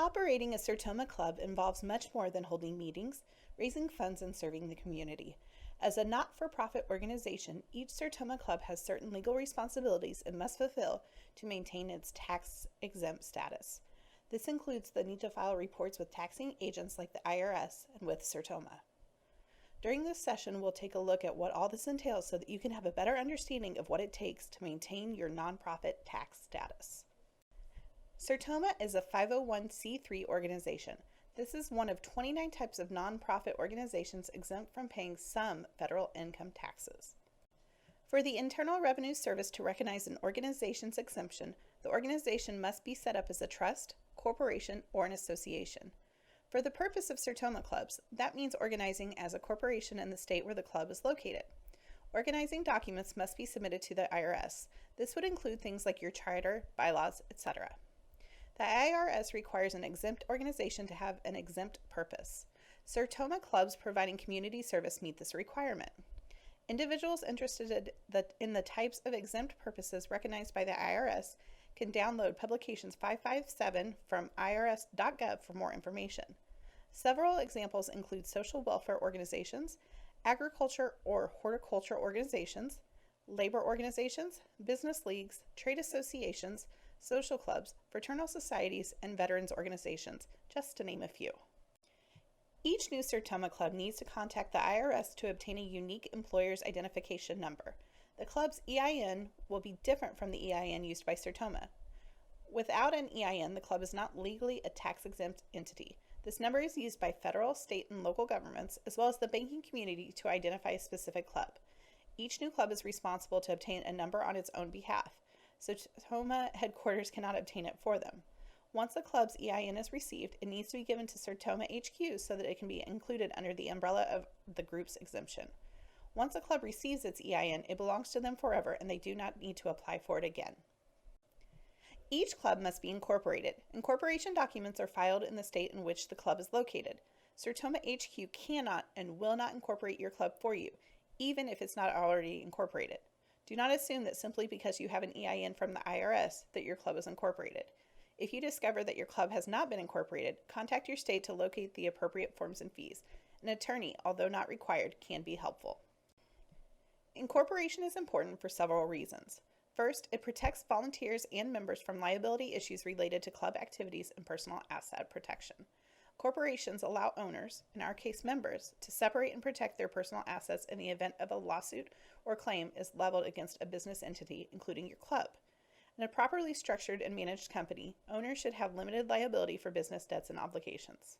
Operating a Sertoma club involves much more than holding meetings, raising funds, and serving the community. As a not-for-profit organization, each Sertoma club has certain legal responsibilities it must fulfill to maintain its tax-exempt status. This includes the need to file reports with taxing agents like the IRS and with Sertoma. During this session, we'll take a look at what all this entails so that you can have a better understanding of what it takes to maintain your nonprofit tax status. Sertoma is a 501c3 organization. This is one of 29 types of nonprofit organizations exempt from paying some federal income taxes. For the Internal Revenue Service to recognize an organization's exemption, the organization must be set up as a trust, corporation, or an association. For the purpose of Sertoma clubs, that means organizing as a corporation in the state where the club is located. Organizing documents must be submitted to the IRS. This would include things like your charter, bylaws, etc. The IRS requires an exempt organization to have an exempt purpose. Sertoma clubs providing community service meet this requirement. Individuals interested in the types of exempt purposes recognized by the IRS can download Publications 557 from irs.gov for more information. Several examples include social welfare organizations, agriculture or horticulture organizations, labor organizations, business leagues, trade associations, social clubs, fraternal societies, and veterans organizations, just to name a few. Each new Sertoma club needs to contact the IRS to obtain a unique employer's identification number. The club's EIN will be different from the EIN used by Sertoma. Without an EIN, the club is not legally a tax-exempt entity. This number is used by federal, state, and local governments, as well as the banking community, to identify a specific club. Each new club is responsible to obtain a number on its own behalf. Sertoma headquarters cannot obtain it for them. Once a club's EIN is received, it needs to be given to Sertoma HQ so that it can be included under the umbrella of the group's exemption. Once a club receives its EIN, it belongs to them forever and they do not need to apply for it again. Each club must be incorporated. Incorporation documents are filed in the state in which the club is located. Sertoma HQ cannot and will not incorporate your club for you, even if it's not already incorporated. Do not assume that simply because you have an EIN from the IRS that your club is incorporated. If you discover that your club has not been incorporated, contact your state to locate the appropriate forms and fees. An attorney, although not required, can be helpful. Incorporation is important for several reasons. First, it protects volunteers and members from liability issues related to club activities and personal asset protection. Corporations allow owners, in our case members, to separate and protect their personal assets in the event of a lawsuit or claim is leveled against a business entity, including your club. In a properly structured and managed company, owners should have limited liability for business debts and obligations.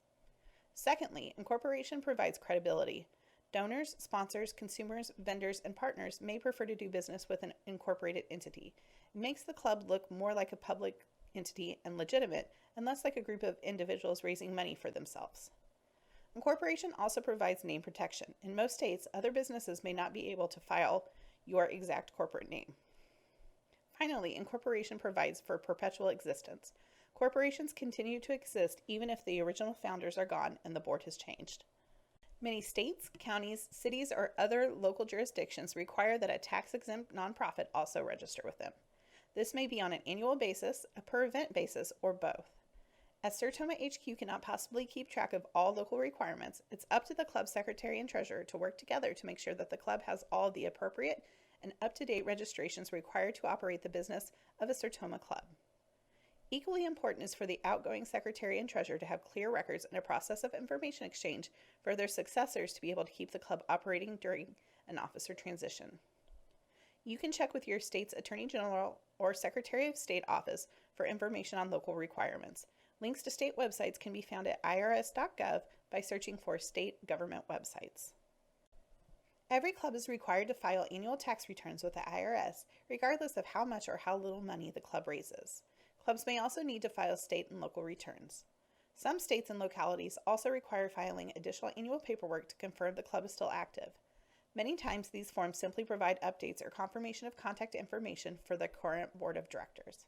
Secondly, incorporation provides credibility. Donors, sponsors, consumers, vendors, and partners may prefer to do business with an incorporated entity. It makes the club look more like a public entity and legitimate, and less like a group of individuals raising money for themselves. Incorporation also provides name protection. In most states, other businesses may not be able to file your exact corporate name. Finally, incorporation provides for perpetual existence. Corporations continue to exist even if the original founders are gone and the board has changed. Many states, counties, cities, or other local jurisdictions require that a tax-exempt nonprofit also register with them. This may be on an annual basis, a per-event basis, or both. As Sertoma HQ cannot possibly keep track of all local requirements, it's up to the club secretary and treasurer to work together to make sure that the club has all the appropriate and up-to-date registrations required to operate the business of a Sertoma club. Equally important is for the outgoing secretary and treasurer to have clear records and a process of information exchange for their successors to be able to keep the club operating during an officer transition. You can check with your state's Attorney General or Secretary of State office for information on local requirements. Links to state websites can be found at irs.gov by searching for state government websites. Every club is required to file annual tax returns with the IRS, regardless of how much or how little money the club raises. Clubs may also need to file state and local returns. Some states and localities also require filing additional annual paperwork to confirm the club is still active. Many times these forms simply provide updates or confirmation of contact information for the current board of directors.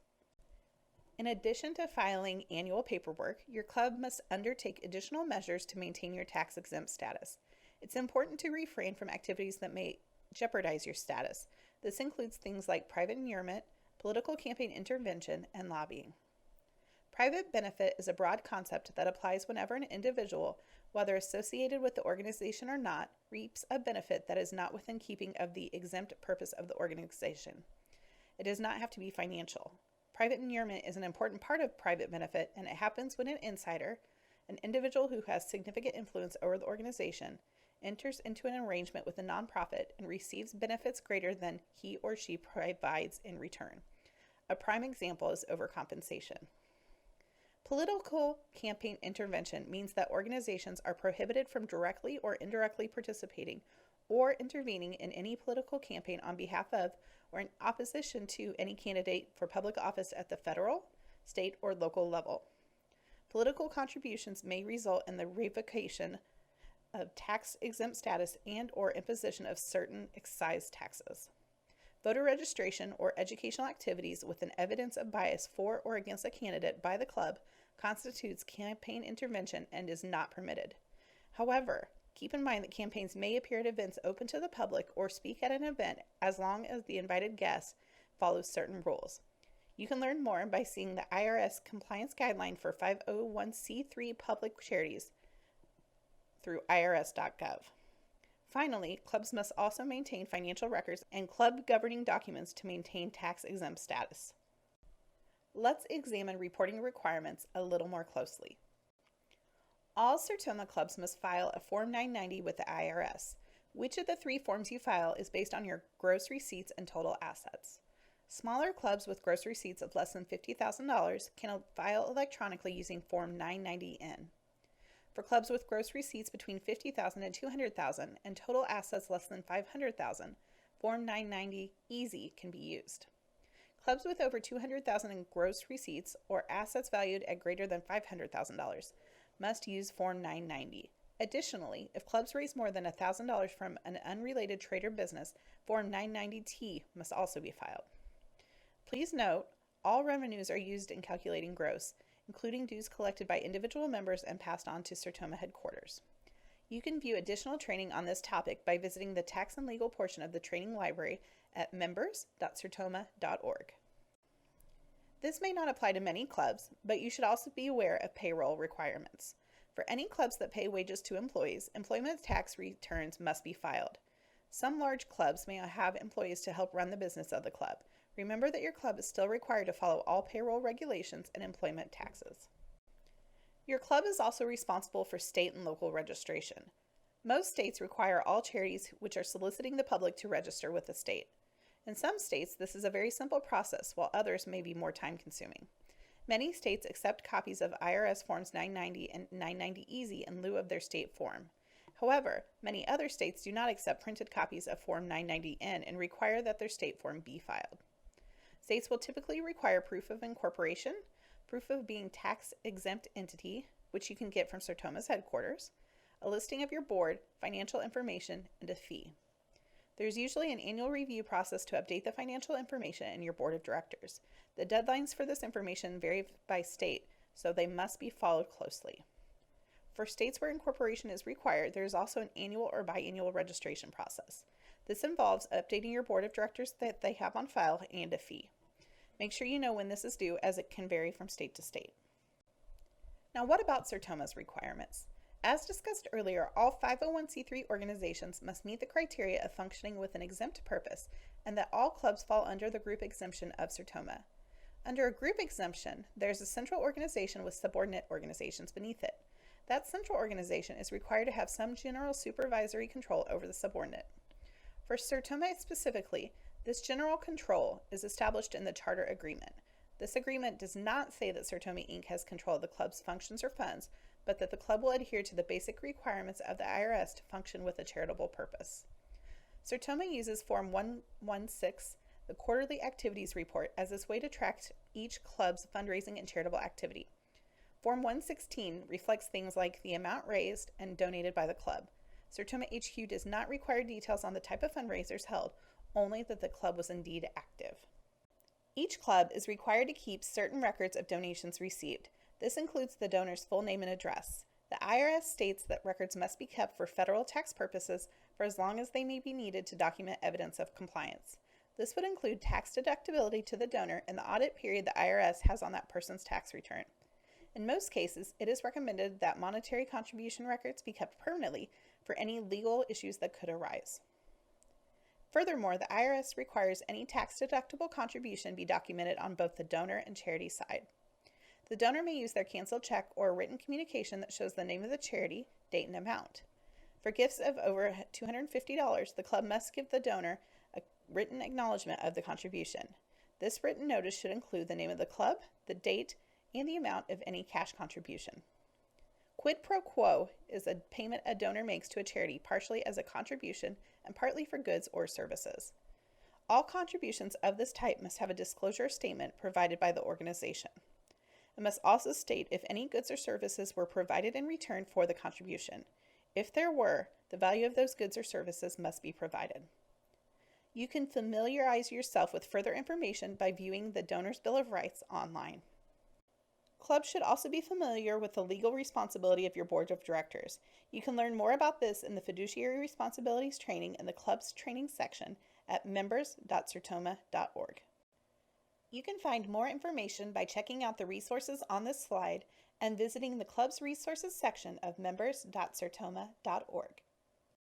In addition to filing annual paperwork, your club must undertake additional measures to maintain your tax-exempt status. It's important to refrain from activities that may jeopardize your status. This includes things like private inurement, political campaign intervention, and lobbying. Private benefit is a broad concept that applies whenever an individual, whether associated with the organization or not, reaps a benefit that is not within keeping of the exempt purpose of the organization. It does not have to be financial. Private inurement is an important part of private benefit, and it happens when an insider, an individual who has significant influence over the organization, enters into an arrangement with a nonprofit and receives benefits greater than he or she provides in return. A prime example is overcompensation. Political campaign intervention means that organizations are prohibited from directly or indirectly participating or intervening in any political campaign on behalf of or in opposition to any candidate for public office at the federal, state, or local level. Political contributions may result in the revocation of tax-exempt status and/or imposition of certain excise taxes. Voter registration or educational activities with an evidence of bias for or against a candidate by the club constitutes campaign intervention and is not permitted. However, keep in mind that campaigns may appear at events open to the public or speak at an event as long as the invited guest follows certain rules. You can learn more by seeing the IRS Compliance Guideline for 501c3 public charities through irs.gov. Finally, clubs must also maintain financial records and club governing documents to maintain tax-exempt status. Let's examine reporting requirements a little more closely. All Sertoma clubs must file a Form 990 with the IRS. Which of the three forms you file is based on your gross receipts and total assets. Smaller clubs with gross receipts of less than $50,000 can file electronically using Form 990N. For clubs with gross receipts between $50,000 and $200,000 and total assets less than $500,000, Form 990 Easy can be used. Clubs with over $200,000 in gross receipts or assets valued at greater than $500,000 must use Form 990. Additionally, if clubs raise more than $1,000 from an unrelated trade or business, Form 990T must also be filed. Please note, all revenues are used in calculating gross, including dues collected by individual members and passed on to Sertoma headquarters. You can view additional training on this topic by visiting the tax and legal portion of the training library at members.sertoma.org. This may not apply to many clubs, but you should also be aware of payroll requirements. For any clubs that pay wages to employees, employment tax returns must be filed. Some large clubs may have employees to help run the business of the club. Remember that your club is still required to follow all payroll regulations and employment taxes. Your club is also responsible for state and local registration. Most states require all charities which are soliciting the public to register with the state. In some states, this is a very simple process, while others may be more time-consuming. Many states accept copies of IRS Forms 990 and 990 Easy in lieu of their state form. However, many other states do not accept printed copies of Form 990N and require that their state form be filed. States will typically require proof of incorporation, proof of being tax-exempt entity, which you can get from Sertoma's headquarters, a listing of your board, financial information, and a fee. There's usually an annual review process to update the financial information in your board of directors. The deadlines for this information vary by state, so they must be followed closely. For states where incorporation is required, there is also an annual or biannual registration process. This involves updating your board of directors that they have on file and a fee. Make sure you know when this is due, as it can vary from state to state. Now, what about Sertoma's requirements? As discussed earlier, all 501c3 organizations must meet the criteria of functioning with an exempt purpose, and that all clubs fall under the group exemption of Sertoma. Under a group exemption, there's a central organization with subordinate organizations beneath it. That central organization is required to have some general supervisory control over the subordinate. For Sertoma specifically, this general control is established in the charter agreement. This agreement does not say that Sertoma Inc. has control of the club's functions or funds, but that the club will adhere to the basic requirements of the IRS to function with a charitable purpose. Sertoma uses Form 116, the Quarterly Activities Report, as its way to track each club's fundraising and charitable activity. Form 116 reflects things like the amount raised and donated by the club. Sertoma HQ does not require details on the type of fundraisers held, only that the club was indeed active. Each club is required to keep certain records of donations received. This includes the donor's full name and address. The IRS states that records must be kept for federal tax purposes for as long as they may be needed to document evidence of compliance. This would include tax deductibility to the donor and the audit period the IRS has on that person's tax return. In most cases, it is recommended that monetary contribution records be kept permanently for any legal issues that could arise. Furthermore, the IRS requires any tax-deductible contribution be documented on both the donor and charity side. The donor may use their canceled check or a written communication that shows the name of the charity, date, and amount. For gifts of over $250, the club must give the donor a written acknowledgement of the contribution. This written notice should include the name of the club, the date, and the amount of any cash contribution. Quid pro quo is a payment a donor makes to a charity partially as a contribution and partly for goods or services. All contributions of this type must have a disclosure statement provided by the organization. It must also state if any goods or services were provided in return for the contribution. If there were, the value of those goods or services must be provided. You can familiarize yourself with further information by viewing the Donor's Bill of Rights online. Clubs should also be familiar with the legal responsibility of your board of directors. You can learn more about this in the Fiduciary Responsibilities Training in the Club's Training section at members.sertoma.org. You can find more information by checking out the resources on this slide and visiting the Club's Resources section of members.sertoma.org.